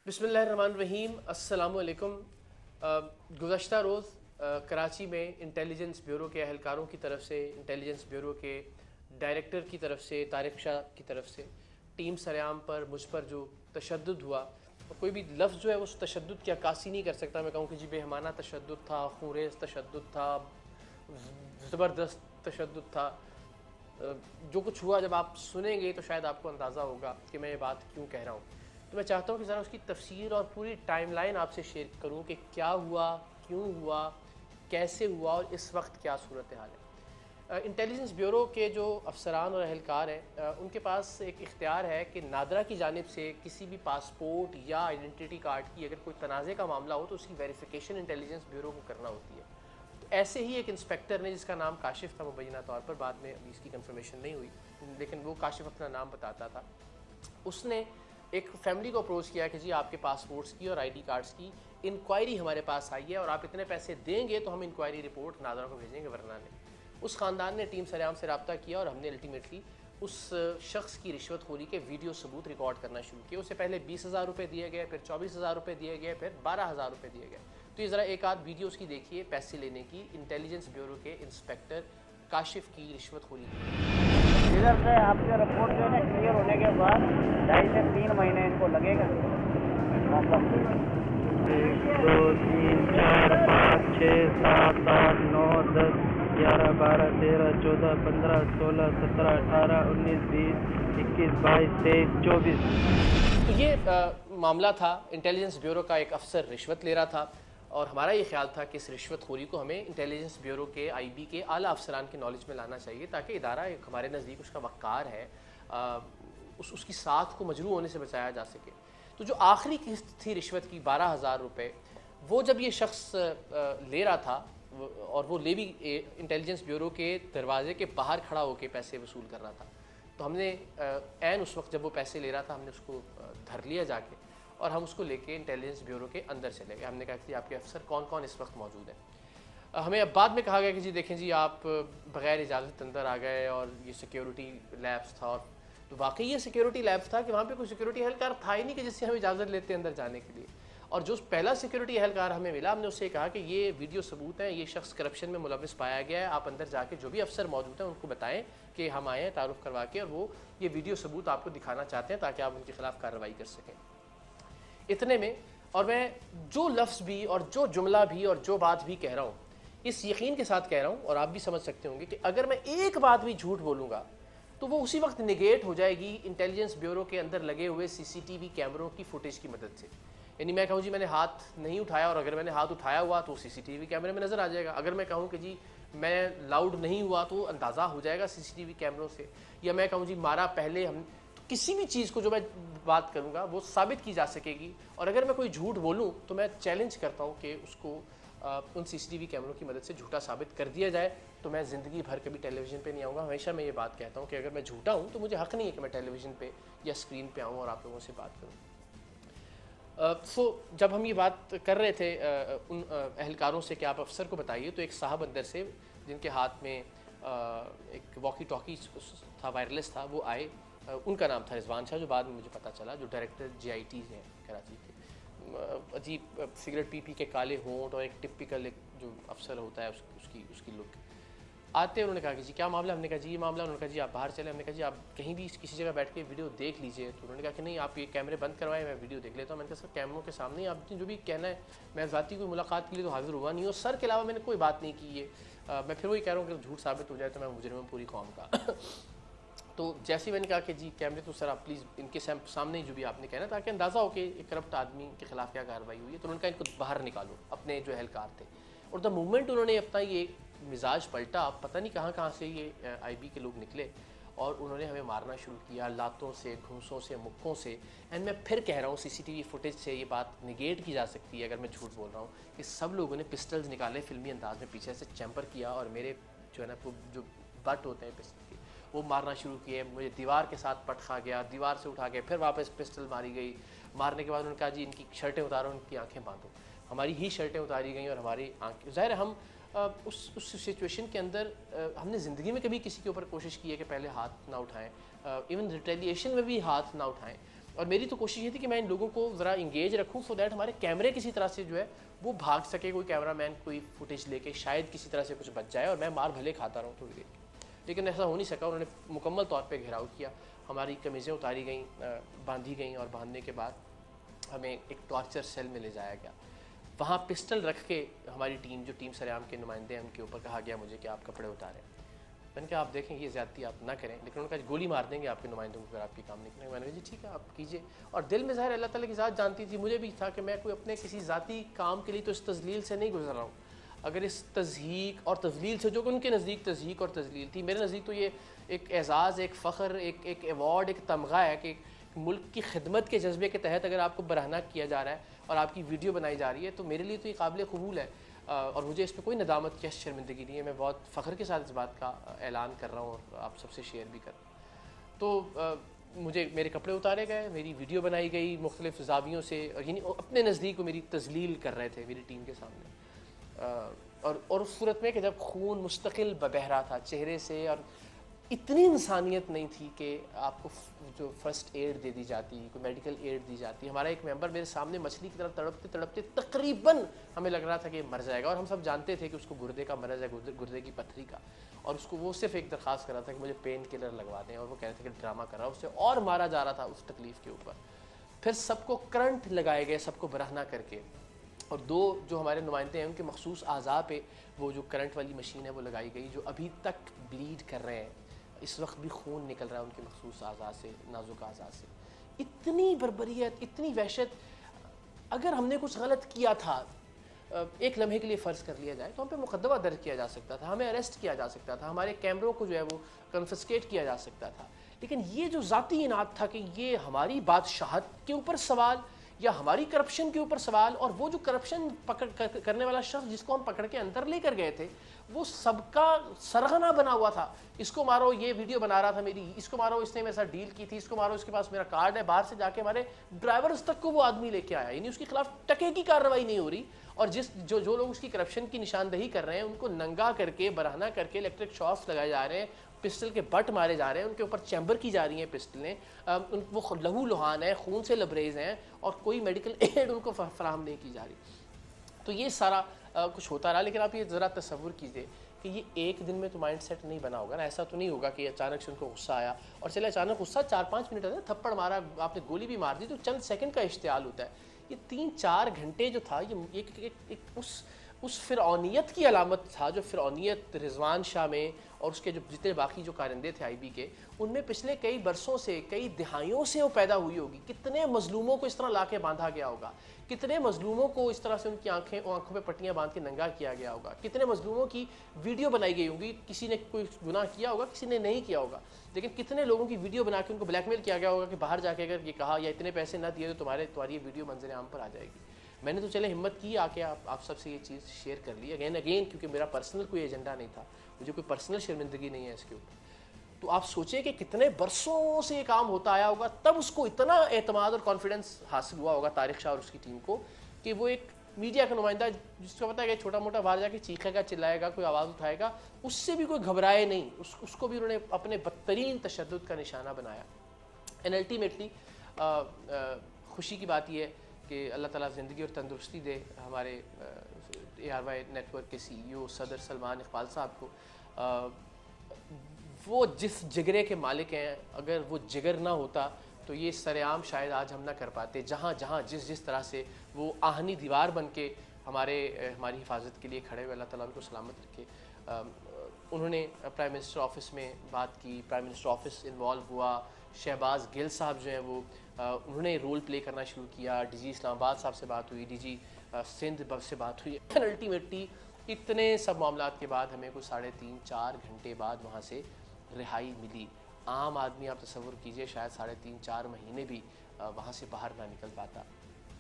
बिस्मिल्लाहिर्रहमानिर्रहीम अस्सलाम वालेकुम। गुज़श्ता रोज़ कराची में इंटेलिजेंस ब्यूरो के अहलकारों की तरफ से, इंटेलिजेंस ब्यूरो के डायरेक्टर की तरफ से, तारिक शाह की तरफ से टीम सरेआम पर मुझ पर जो तशद्दुद हुआ, और कोई भी लफ्ज़ जो है उस तशद्दुद की अक्कासी नहीं कर सकता। मैं कहूँ कि जी बेहमाना तशद्दुद था, खूरेज़ तशद्दुद था, ज़बरदस्त तशद्दुद था। जो कुछ हुआ जब आप सुनेंगे तो शायद आपको अंदाज़ा होगा कि मैं ये बात क्यों कह रहा हूँ। तो मैं चाहता हूँ कि ज़रा उसकी तफसीर और पूरी टाइमलाइन आपसे शेयर करूँ कि क्या हुआ, क्यों हुआ, कैसे हुआ और इस वक्त क्या सूरत हाल है। इंटेलिजेंस ब्यूरो के जो अफसरान और अहलकार हैं, उनके पास एक इख्तियार है कि नादरा की जानिब से किसी भी पासपोर्ट या आइडेंटिटी कार्ड की अगर कोई तनाज़े का मामला हो तो उसकी वेरिफिकेशन इंटेलिजेंस ब्यूरो को करना होती है। ऐसे ही एक इंस्पेक्टर ने, जिसका नाम काशिफ था मुबैना तौर पर, बाद में अभी इसकी कंफर्मेशन नहीं हुई, लेकिन वो काशिफ अपना नाम बताता था, उसने एक फैमिली को अप्रोच किया कि जी आपके पासपोर्ट्स की और आईडी कार्ड्स की इंक्वायरी हमारे पास आई है और आप इतने पैसे देंगे तो हम इंक्वायरी रिपोर्ट नादरा को भेजेंगे, वरना नहीं। उस ख़ानदान ने टीम सरेआम से रब्ता किया और हमने अल्टीमेटली उस शख्स की रिश्वतखोरी के वीडियो सबूत रिकॉर्ड करना शुरू किए। उससे पहले 20,000 रुपये दिए गए, फिर 24,000 रुपये दिए गए, फिर 12,000 रुपये दिए गए। तो ये ज़रा एक आध वीडियो उसकी देखिए, पैसे लेने की, इंटेलिजेंस ब्यूरो के इंस्पेक्टर काशिफ की रिश्वतखोरी की। इधर से आपकी रिपोर्ट जो है ना क्लियर होने के बाद 2.5 से 3 महीने इनको लगेगा। मतलब 1 2 3 4 5 6 7 8 9 10 11 12 13 14 15 16 17 18 19 20 21 22 23 24। तो ये मामला था, इंटेलिजेंस ब्यूरो का एक अफसर रिश्वत ले रहा था और हमारा ये ख्याल था कि इस रिश्वतखोरी को हमें इंटेलिजेंस ब्यूरो के आईबी के आला अफसरान की नॉलेज में लाना चाहिए, ताकि इदारा एक हमारे नज़दीक उसका वक़ार है, उसकी साख को मजरू होने से बचाया जा सके। तो जो आखिरी किस्त थी रिश्वत की 12,000 रुपये, वो जब ये शख्स ले रहा था और वो ले भी इंटेलिजेंस ब्यूरो के दरवाजे के बाहर खड़ा होकर पैसे वसूल कर रहा था, तो हमने ऐन उस वक्त जब वो पैसे ले रहा था हमने उसको धर लिया जाके और हम उसको लेके इंटेलिजेंस ब्यूरो के अंदर चले गए। हमने कहा कि आपके अफसर कौन कौन इस वक्त मौजूद है। हमें अब बाद में कहा गया कि जी देखें जी आप बग़ैर इजाज़त अंदर आ गए और ये सिक्योरिटी लैब्स था, और तो वाकई ये सिक्योरिटी लैब्स था कि वहाँ पे कोई सिक्योरिटी एहलकार था ही नहीं कि जिससे हम इजाज़त लेते अंदर जाने के लिए। और जो पहला सिक्योरिटी एहलकार हमें मिला, हमने उससे कहा कि ये वीडियो सबूत हैं, ये शख्स करप्शन में मुलविस पाया गया है, आप अंदर जाके जो भी अफसर मौजूद हैं उनको बताएं कि हम आए हैं तारुफ करवा के, और वो ये वीडियो सबूत आपको दिखाना चाहते हैं ताकि आप उनके खिलाफ कार्रवाई कर सकें। इतने में, और मैं जो लफ्ज़ भी और जो जुमला भी और जो बात भी कह रहा हूँ इस यकीन के साथ कह रहा हूँ, और आप भी समझ सकते होंगे कि अगर मैं एक बात भी झूठ बोलूँगा तो वो उसी वक्त निगेट हो जाएगी इंटेलिजेंस ब्यूरो के अंदर लगे हुए सीसीटीवी कैमरों की फुटेज की मदद से। यानी मैं कहूँ जी मैंने हाथ नहीं उठाया, और अगर मैंने हाथ उठाया हुआ तो सीसीटीवी कैमरे में नज़र आ जाएगा। अगर मैं कहूँ कि जी मैं लाउड नहीं हुआ तो अंदाज़ा हो जाएगा सीसीटीवी कैमरों से। या मैं कहूँ जी मारा पहले हम, तो किसी भी चीज़ को जो मैं बात करूँगा वो साबित की जा सकेगी। और अगर मैं कोई झूठ बोलूँ तो मैं चैलेंज करता हूँ कि उसको उन सीसीटीवी कैमरों की मदद से झूठा साबित कर दिया जाए, तो मैं ज़िंदगी भर कभी टेलीविज़न पे नहीं आऊँगा। हमेशा मैं ये बात कहता हूँ कि अगर मैं झूठा हूँ तो मुझे हक़ नहीं है कि मैं टेलीविज़न पे या स्क्रीन पे आऊँ और आप लोगों से बात करूँ। जब हम ये बात कर रहे थे उन अहलकारों से कि आप अफसर को बताइए, तो एक साहब अंदर से जिनके हाथ में एक वॉकी टॉकी था, वायरलेस था, वो आए। उनका नाम था रिजवान शाह, जो बाद में मुझे पता चला जो डायरेक्टर GIT हैं कराची के। अजीब सिगरेट पी के काले होंठ और एक टिपिकल एक जो अफसर होता है उसकी लुक। आते उन्होंने कहा कि जी क्या मामला, हमने कहा जी ये मामला। उन्होंने कहा जी आप बाहर चले। हमने कहा जी आप कहीं भी किसी जगह बैठ के वीडियो देख लीजिए। तो उन्होंने कहा कि नहीं आप ये कैमरे बंद करवाएं, मैं वीडियो देख लेता हूँ। मैंने कहा सर कैमरों के सामने आपने जो भी कहना है, मैं ज़ाती कोई मुलाकात के लिए तो हाजिर हुआ नहीं हूँ, सर के अलावा मैंने कोई बात नहीं की है। मैं फिर वही कह रहा हूँ कि झूठ साबित हो जाए तो मैं मुजरिम हूं पूरी कौम का। तो जैसे ही मैंने कहा कि जी कैमरे तो सर आप प्लीज़ इनके सामने ही जो भी आपने कहना, ताकि अंदाज़ा हो कि एक करप्ट आदमी के खिलाफ क्या कार्रवाई हुई है। तो उन्होंने कहा इनको बाहर निकालो, अपने जो एहलकार थे। और द मूवमेंट उन्होंने अपना ये मिजाज पलटा, पता नहीं कहाँ से ये IB के लोग निकले और उन्होंने हमें मारना शुरू किया, लातों से, घूंसों से, मुक्कों से। एंड मैं फिर कह रहा हूँ CCTV फुटेज से ये बात निगेट की जा सकती है अगर मैं झूठ बोल रहा हूँ कि सब लोगों ने पिस्टल्स निकाले, फिल्मी अंदाज में पीछे से चैम्पर किया और मेरे जो है ना जो बट होते हैं पिस्टल के, वो मारना शुरू किए। मुझे दीवार के साथ पट खा गया, दीवार से उठा के फिर वापस पिस्टल मारी गई। मारने के बाद उन्होंने कहा जी इनकी शर्टें उतारो, उनकी आंखें बांधो। हमारी ही शर्टें उतारी गई और हमारी आंखें, ज़ाहिर हम उस सिचुएशन के अंदर हमने ज़िंदगी में कभी किसी के ऊपर कोशिश की है कि पहले हाथ ना उठाएं, इवन रिटेलिएशन में भी हाथ ना उठाएं। और मेरी तो कोशिश ये थी कि मैं इन लोगों को ज़रा इंगेज रखूँ सो दैट हमारे कैमरे किसी तरह से जो है वो भाग सके, कोई कैमरामैन कोई फुटेज लेके शायद किसी तरह से कुछ बच जाए और मैं मार भले खाता रहूँ थोड़ी देर। लेकिन ऐसा हो नहीं सका। उन्होंने मुकम्मल तौर पे घेराव किया, हमारी कमीज़ें उतारी गई, बांधी गई और बांधने के बाद हमें एक टॉर्चर सेल में ले जाया गया। वहाँ पिस्टल रख के हमारी टीम, जो टीम सरेआम के नुमाइंदे हैं, उनके ऊपर कहा गया मुझे कि आप कपड़े उतारें। मैंने कहा आप देखें ये ज़्यादती आप ना करें, लेकिन उन्होंने कहा गोली मार देंगे आपके नुमाइंदों को अगर आपकी काम नहीं करेंगे। मैंने कहा जी ठीक है आप कीजिए। और दिल में ज़ाहिर अल्लाह ताला की ज़ात जानती थी, मुझे भी था कि मैं कोई अपने किसी ज़ाती काम के लिए तो इस तज़लील से नहीं गुजर रहा हूँ। अगर इस तज़हीक और तज़लील से, जो कि उनके नज़दीक तज़हीक और तज़लील थी, मेरे नज़दीक तो ये एक एज़ाज़, एक फ़ख्र, एक एवॉर्ड, एक तमगा है कि मुल्क की खिदमत के जज्बे के तहत अगर आपको बरहना किया जा रहा है और आपकी वीडियो बनाई जा रही है तो मेरे लिए तो ये काबिल कबूल है। और मुझे इस पर कोई नदामत की शर्मिंदगी नहीं है। मैं बहुत फ़ख्र के साथ इस बात का ऐलान कर रहा हूँ और आप सबसे शेयर भी कर रहा हूँ। तो मुझे मेरे कपड़े उतारे गए, मेरी वीडियो बनाई गई मुख्तलिफ़ ज़ावियों से, और यानी अपने नज़दीक को मेरी तज़लील कर रहे थे मेरी टीम के सामने। और उस सूरत में कि जब खून मुस्तकिल बह रहा था चेहरे से, और इतनी इंसानियत नहीं थी कि आपको जो फ़र्स्ट एड दे दी जाती, कोई मेडिकल एड दी जाती। हमारा एक मेंबर मेरे सामने मछली की तरह तड़पते तड़पते तकरीबन हमें लग रहा था कि मर जाएगा, और हम सब जानते थे कि उसको गुर्दे का मरज़ है, गुर्दे की पथरी का, और उसको वो सिर्फ एक दरख्वास्त कर रहा था कि मुझे पेन किलर लगवा दें, और वो कह रहे थे कि ड्रामा कर रहा है, उससे और मारा जा रहा था उस तकलीफ़ के ऊपर। फिर सबको करंट लगाए गए, सबको बरहना करके, और दो जो हमारे नुमाइंदे हैं उनके मखसूस आज़ा पे वो जो करंट वाली मशीन है वो लगाई गई, जो अभी तक ब्लीड कर रहे हैं, इस वक्त भी खून निकल रहा है उनके मखसूस आज़ा से, नाजुक आज़ा से। इतनी बर्बरियत, इतनी वहशत। अगर हमने कुछ गलत किया था, एक लम्हे के लिए फ़र्ज़ कर लिया जाए, तो हम पे मुकदमा दर्ज किया जा सकता था, हमें अरेस्ट किया जा सकता था, हमारे कैमरों को जो है वो कन्फिस्केट किया जा सकता था। लेकिन ये जो ज़ाती इनाद था कि ये हमारी बादशाहत के ऊपर सवाल या हमारी करप्शन के ऊपर सवाल, और वो जो करप्शन करने वाला शख्स जिसको हम पकड़ के अंदर लेकर गए थे वो सबका सरगना बना हुआ था। इसको मारो, ये वीडियो बना रहा था मेरी, इसको मारो, इसने मेरे साथ डील की थी, इसको मारो, इसके पास मेरा कार्ड है। बाहर से जाके हमारे ड्राइवर्स तक को वो आदमी लेके आया, यानी उसके खिलाफ टके की कार्रवाई नहीं हो रही। और जो लोग उसकी करप्शन की निशानदही कर रहे हैं उनको नंगा करके, बरहना करके, इलेक्ट्रिक शॉक्स लगाए जा रहे हैं, पिस्टल के बट मारे जा रहे हैं, उनके ऊपर चैम्बर की जा रही हैं पिस्टलें, वो लहू लुहान है, खून से लबरेज हैं, और कोई मेडिकल एड उनको फराहम नहीं की जा रही। तो ये सारा कुछ होता रहा। लेकिन आप ये ज़रा तसव्वुर कीजिए कि ये एक दिन में तो माइंड सेट नहीं बना होगा ना। ऐसा तो नहीं होगा कि अचानक से उनको गुस्सा आया और चले अचानक गुस्सा 4-5 मिनट है, थप्पड़ मारा, आपने गोली भी मार दी, तो चंद सेकंड का इश्तियाल होता है। ये 3-4 घंटे जो था, ये एक उस फ़िरौनियत की अलामत था, जो फ़िरौनियत रिजवान शाह में और उसके जो जितने बाकी जो कारिंदे थे आईबी के, उनमें पिछले कई बरसों से, कई दिहाइयों से वो पैदा हुई होगी। कितने मजलूमों को इस तरह ला के बांधा गया होगा, कितने मजलूमों को इस तरह से उनकी आंखों पे पट्टियां बांध के नंगा किया गया होगा, कितने मजलूमों की वीडियो बनाई गई होगी। किसी ने कोई गुनाह किया होगा, किसी ने नहीं किया होगा, लेकिन कितने लोगों की वीडियो बना के उनको ब्लैकमेल किया गया होगा कि बाहर जाके अगर ये कहा या इतने पैसे ना दिए तो तुम्हारी वीडियो मंजर आम पर आ जाएगी। मैंने तो चले हिम्मत की आके आप सबसे ये चीज़ शेयर कर ली अगेन क्योंकि मेरा पर्सनल कोई एजेंडा नहीं था, मुझे कोई पर्सनल शर्मिंदगी नहीं है इसके ऊपर। तो आप सोचें कि कितने बरसों से ये काम होता आया होगा, तब उसको इतना एतमाद और कॉन्फिडेंस हासिल हुआ होगा तारिक शाह और उसकी टीम को कि वो एक मीडिया का नुमाइंदा जिसको पता है कि छोटा मोटा बाहर जाके चीखेगा, चिल्लाएगा, कोई आवाज़ उठाएगा, उससे भी कोई घबराए नहीं, उसको भी उन्होंने अपने बदतरीन तशद्दुद का निशाना बनाया। एंड अल्टीमेटली खुशी की बात यह है कि अल्लाह ताला ज़िंदगी और तंदुरुस्ती दे हमारे ARY नेटवर्क के CEO सदर सलमान इकबाल साहब को। वो जिस जिगरे के मालिक हैं, अगर वो जिगर ना होता तो ये सरेआम शायद आज हम ना कर पाते। जहाँ जहाँ जिस तरह से वो आहनी दीवार बन के हमारी हिफाजत के लिए खड़े हुए, अल्लाह ताला उनको सलामत रखे। उन्होंने प्राइम मिनिस्टर ऑफिस में बात की, प्राइम मिनिस्टर ऑफिस इन्वॉल्व हुआ, शहबाज गिल साहब जो हैं वो उन्होंने रोल प्ले करना शुरू किया, DG इस्लामाबाद साहब से बात हुई, DG सिंध से बात हुई। अल्टीमेटली इतने सब मामलात के बाद हमें कुछ 3.5-4 घंटे बाद वहाँ से रिहाई मिली। आम आदमी आप तसव्वुर कीजिए शायद 3.5-4 महीने भी वहाँ से बाहर ना निकल पाता।